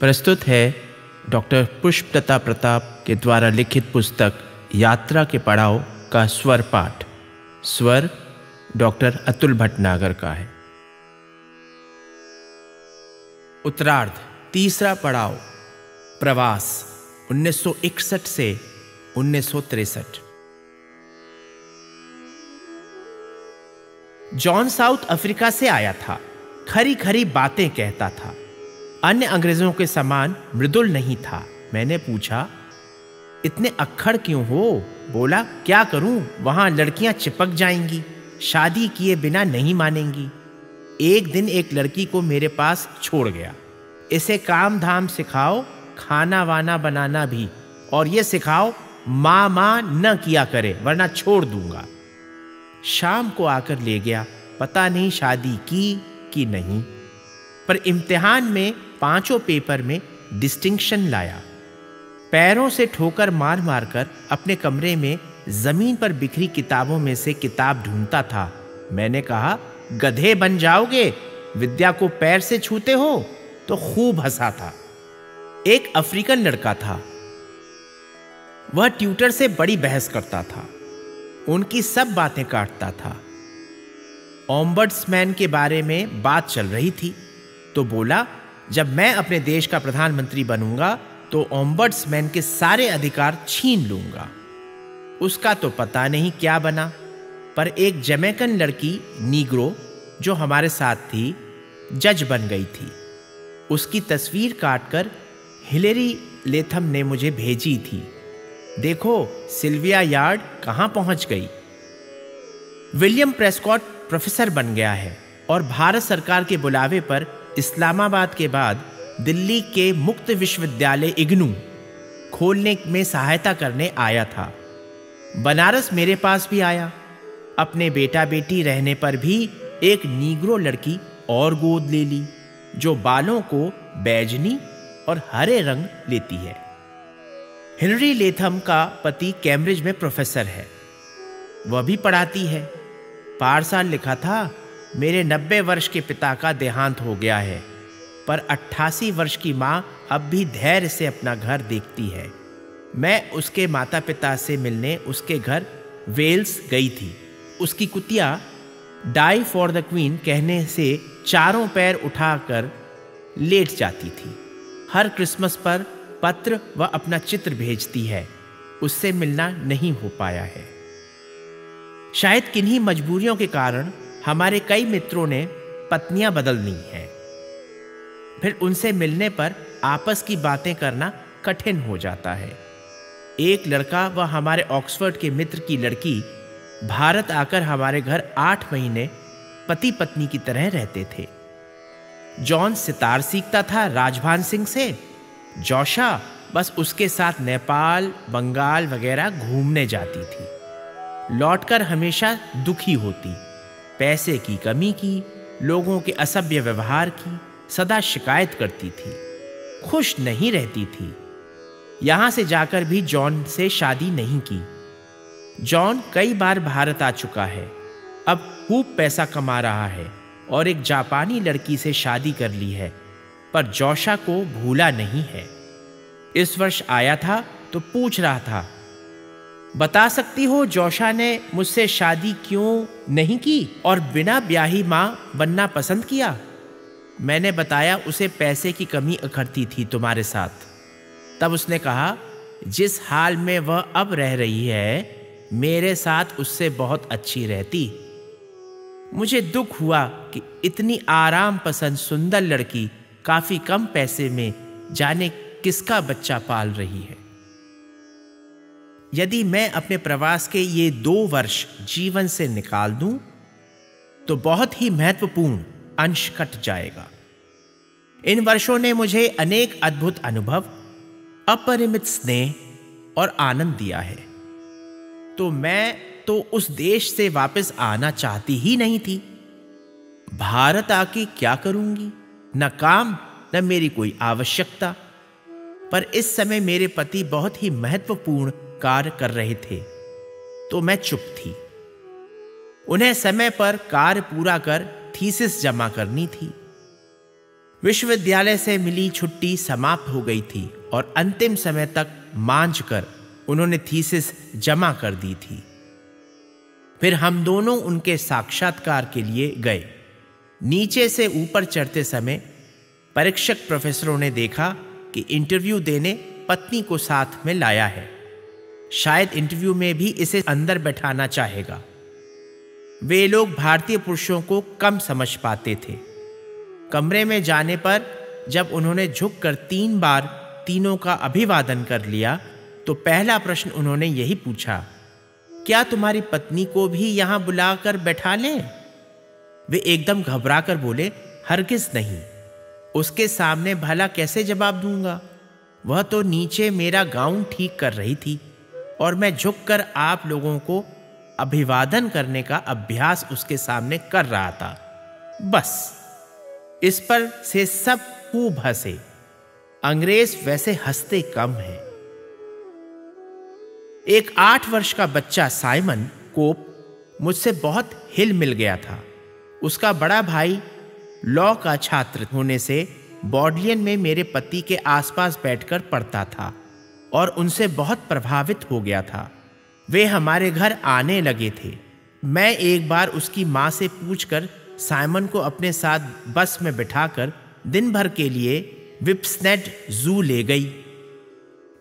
प्रस्तुत है डॉक्टर पुष्पलता प्रताप के द्वारा लिखित पुस्तक यात्रा के पड़ाव का स्वर पाठ। स्वर डॉक्टर अतुल भटनागर का है। उत्तरार्ध, तीसरा पड़ाव, प्रवास 1961 से 1963। जॉन साउथ अफ्रीका से आया था। खरी खरी बातें कहता था। अन्य अंग्रेजों के समान मृदुल नहीं था। मैंने पूछा, इतने अक्खड़ क्यों हो? बोला, क्या करूं, वहां लड़कियां चिपक जाएंगी, शादी किए बिना नहीं मानेंगी। एक दिन एक लड़की को मेरे पास छोड़ गया। इसे काम धाम सिखाओ, खाना वाना बनाना भी, और ये सिखाओ माँ न किया करे वरना छोड़ दूंगा। शाम को आकर ले गया। पता नहीं शादी की कि नहीं, पर इम्तिहान में 5 पेपर में डिस्टिंक्शन लाया। पैरों से ठोकर मार मार कर अपने कमरे में जमीन पर बिखरी किताबों में से किताब ढूंढता था। मैंने कहा, गधे बन जाओगे, विद्या को पैर से छूते हो? तो खूब हंसा था। एक अफ्रीकन लड़का था। वह ट्यूटर से बड़ी बहस करता था, उनकी सब बातें काटता था। ओम्बड्समैन के बारे में बात चल रही थी तो बोला, जब मैं अपने देश का प्रधानमंत्री बनूंगा तो ओम्बड्समैन के सारे अधिकार छीन लूंगा। उसका तो पता नहीं क्या बना, पर एक जमैकन लड़की नीग्रो जो हमारे साथ थी जज बन गई थी। उसकी तस्वीर काटकर हिलेरी लेथम ने मुझे भेजी थी। देखो सिल्विया यार्ड कहां पहुंच गई। विलियम प्रेस्कॉट प्रोफेसर बन गया है और भारत सरकार के बुलावे पर इस्लामाबाद के बाद दिल्ली के मुक्त विश्वविद्यालय इग्नू खोलने में सहायता करने आया था। बनारस मेरे पास भी आया। अपने बेटा बेटी रहने पर भी एक नीग्रो लड़की और गोद ले ली, जो बालों को बैजनी और हरे रंग लेती है। हिलरी लेथम का पति कैम्ब्रिज में प्रोफेसर है, वह भी पढ़ाती है। पारसाल लिखा था, मेरे 90 वर्ष के पिता का देहांत हो गया है, पर 88 वर्ष की माँ अब भी धैर्य से अपना घर देखती है। मैं उसके माता पिता से मिलने उसके घर वेल्स गई थी। उसकी कुतिया डाई फॉर द क्वीन कहने से चारों पैर उठाकर लेट जाती थी। हर क्रिसमस पर पत्र व अपना चित्र भेजती है। उससे मिलना नहीं हो पाया है। शायद किन्हीं मजबूरियों के कारण हमारे कई मित्रों ने पत्नियां बदल ली हैं। फिर उनसे मिलने पर आपस की बातें करना कठिन हो जाता है। एक लड़का व हमारे ऑक्सफोर्ड के मित्र की लड़की भारत आकर हमारे घर 8 महीने पति पत्नी की तरह रहते थे। जॉन सितार सीखता था राजभान सिंह से। जोशा बस उसके साथ नेपाल, बंगाल वगैरह घूमने जाती थी। लौटकर हमेशा दुखी होती, पैसे की कमी की, लोगों के असभ्य व्यवहार की सदा शिकायत करती थी। खुश नहीं रहती थी। यहां से जाकर भी जॉन से शादी नहीं की। जॉन कई बार भारत आ चुका है, अब खूब पैसा कमा रहा है और एक जापानी लड़की से शादी कर ली है, पर जोशा को भूला नहीं है। इस वर्ष आया था तो पूछ रहा था, बता सकती हो जोशा ने मुझसे शादी क्यों नहीं की और बिना ब्याही मां बनना पसंद किया? मैंने बताया, उसे पैसे की कमी अखरती थी तुम्हारे साथ। तब उसने कहा, जिस हाल में वह अब रह रही है मेरे साथ उससे बहुत अच्छी रहती। मुझे दुख हुआ कि इतनी आराम पसंद सुंदर लड़की काफी कम पैसे में जाने किसका बच्चा पाल रही है। यदि मैं अपने प्रवास के ये 2 वर्ष जीवन से निकाल दूं तो बहुत ही महत्वपूर्ण अंश कट जाएगा। इन वर्षों ने मुझे अनेक अद्भुत अनुभव, अपरिमित स्नेह और आनंद दिया है। तो मैं तो उस देश से वापस आना चाहती ही नहीं थी। भारत आके क्या करूंगी? न काम न मेरी कोई आवश्यकता। पर इस समय मेरे पति बहुत ही महत्वपूर्ण कार्य कर रहे थे तो मैं चुप थी। उन्हें समय पर कार्य पूरा कर थीसिस जमा करनी थी। विश्वविद्यालय से मिली छुट्टी समाप्त हो गई थी और अंतिम समय तक मांझ कर उन्होंने थीसिस जमा कर दी थी। फिर हम दोनों उनके साक्षात्कार के लिए गए। नीचे से ऊपर चढ़ते समय परीक्षक प्रोफेसरों ने देखा कि इंटरव्यू देने पत्नी को साथ में लाया है। शायद इंटरव्यू में भी इसे अंदर बैठाना चाहेगा। वे लोग भारतीय पुरुषों को कम समझ पाते थे। कमरे में जाने पर जब उन्होंने झुककर 3 बार तीनों का अभिवादन कर लिया तो पहला प्रश्न उन्होंने यही पूछा, क्या तुम्हारी पत्नी को भी यहां बुलाकर बैठा लें? वे एकदम घबरा कर बोले, हरगिज नहीं। उसके सामने भला कैसे जवाब दूंगा? वह तो नीचे मेरा गाउन ठीक कर रही थी और मैं झुककर आप लोगों को अभिवादन करने का अभ्यास उसके सामने कर रहा था। बस इस पर से सब खूब हंसे। अंग्रेज वैसे हंसते कम हैं। एक 8 वर्ष का बच्चा साइमन कोप मुझसे बहुत हिल मिल गया था। उसका बड़ा भाई लॉ का छात्र होने से बॉडलियन में मेरे पति के आसपास बैठकर पढ़ता था और उनसे बहुत प्रभावित हो गया था। वे हमारे घर आने लगे थे। मैं एक बार उसकी माँ से पूछकर साइमन को अपने साथ बस में बिठाकर दिन भर के लिए विप्सनेट जू ले गई।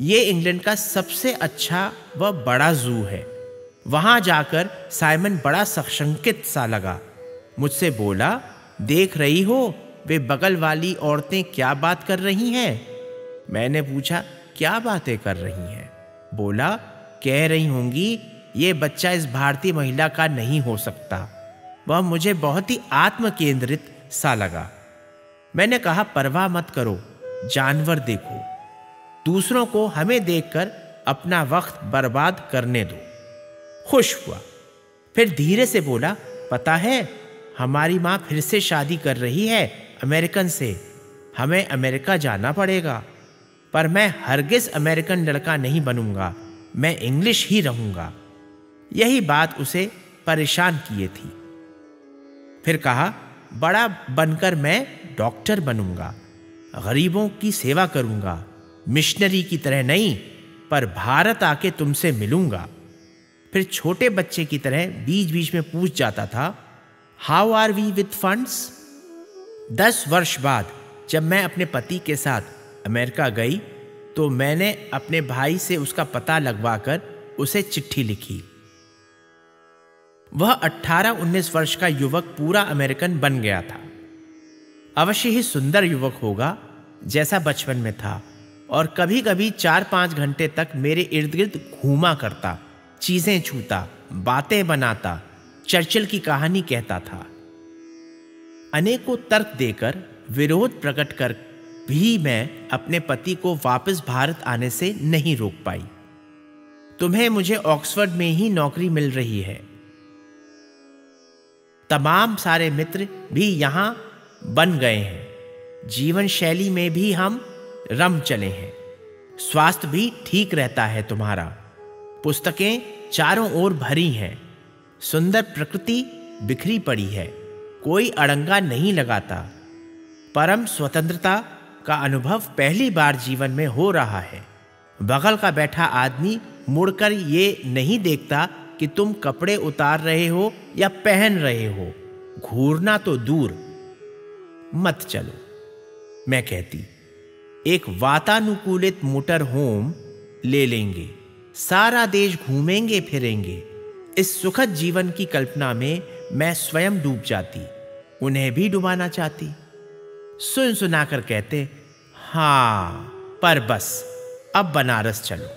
ये इंग्लैंड का सबसे अच्छा व बड़ा जू है। वहां जाकर साइमन बड़ा सशंकित सा लगा। मुझसे बोला, देख रही हो वे बगल वाली औरतें क्या बात कर रही हैं? मैंने पूछा, क्या बातें कर रही हैं? बोला, कह रही होंगी ये बच्चा इस भारतीय महिला का नहीं हो सकता। वह मुझे बहुत ही आत्म केंद्रित सा लगा। मैंने कहा, परवाह मत करो, जानवर देखो, दूसरों को हमें देखकर अपना वक्त बर्बाद करने दो। खुश हुआ। फिर धीरे से बोला, पता है हमारी माँ फिर से शादी कर रही है अमेरिकन से। हमें अमेरिका जाना पड़ेगा, पर मैं हरगिज अमेरिकन लड़का नहीं बनूंगा, मैं इंग्लिश ही रहूंगा। यही बात उसे परेशान किए थी। फिर कहा, बड़ा बनकर मैं डॉक्टर बनूंगा, गरीबों की सेवा करूंगा, मिशनरी की तरह नहीं, पर भारत आके तुमसे मिलूंगा। फिर छोटे बच्चे की तरह बीच बीच में पूछ जाता था, how are we with funds? 10 वर्ष बाद जब मैं अपने पति के साथ अमेरिका गई तो मैंने अपने भाई से उसका पता लगवाकर उसे चिट्ठी लिखी। वह 18-19 वर्ष का युवक पूरा अमेरिकन बन गया था। अवश्य ही सुंदर युवक होगा जैसा बचपन में था, और कभी कभी 4-5 घंटे तक मेरे इर्द गिर्द घूमा करता, चीजें छूता, बातें बनाता, चर्चिल की कहानी कहता था। अनेकों तर्क देकर, विरोध प्रकट कर भी मैं अपने पति को वापस भारत आने से नहीं रोक पाई। तुम्हें मुझे ऑक्सफोर्ड में ही नौकरी मिल रही है। तमाम सारे मित्र भी यहां बन गए हैं। जीवन शैली में भी हम रम चले हैं। स्वास्थ्य भी ठीक रहता है तुम्हारा। पुस्तकें चारों ओर भरी हैं। सुंदर प्रकृति बिखरी पड़ी है। कोई अड़ंगा नहीं लगाता। परम स्वतंत्रता का अनुभव पहली बार जीवन में हो रहा है। बगल का बैठा आदमी मुड़कर ये नहीं देखता कि तुम कपड़े उतार रहे हो या पहन रहे हो। घूरना तो दूर मत चलो। मैं कहती, एक वातानुकूलित मोटर होम ले लेंगे, सारा देश घूमेंगे फिरेंगे। इस सुखद जीवन की कल्पना में मैं स्वयं डूब जाती, उन्हें भी डुबाना चाहती। सुन सुनाकर कहते, हाँ पर बस अब बनारस चलो।